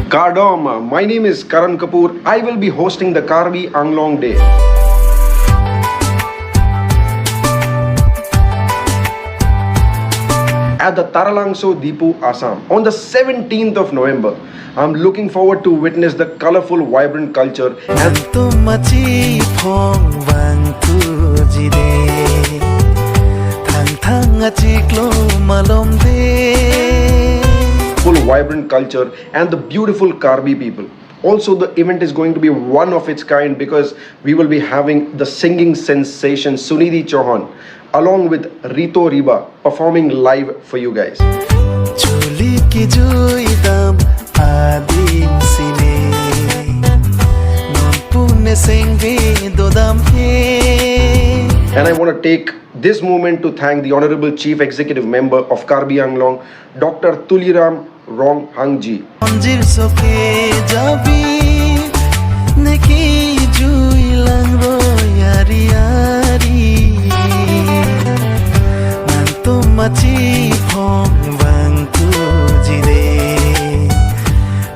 Gardom, my name is Karan Kapoor. I will be hosting the Karbi Anglong Day. At the Taralangso, Dipu, Assam on the 17th of November. I'm looking forward to witness the colorful, vibrant culture and full vibrant culture and the beautiful Karbi people. Also, the event is going to be one of its kind because we will be having the singing sensation Sunidhi Chauhan along with Rito Riba performing live for you guys. And I want to take this moment to thank the Honorable Chief Executive Member of Karbi Anglong, Dr. Tuliram Rong Hangji.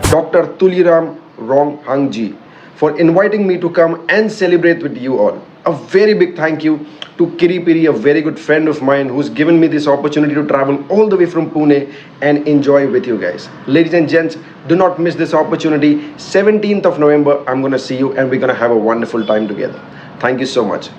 Dr. Tuliram Rong Hangji for inviting me to come and celebrate with you all. A very big thank you to Kiri Piri, a very good friend of mine who's given me this opportunity to travel all the way from Pune and enjoy with you guys. Ladies and gents, do not miss this opportunity. 17th of November, I'm going to see you and we're going to have a wonderful time together. Thank you so much.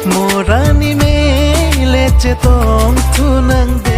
Morani me leche tong tunang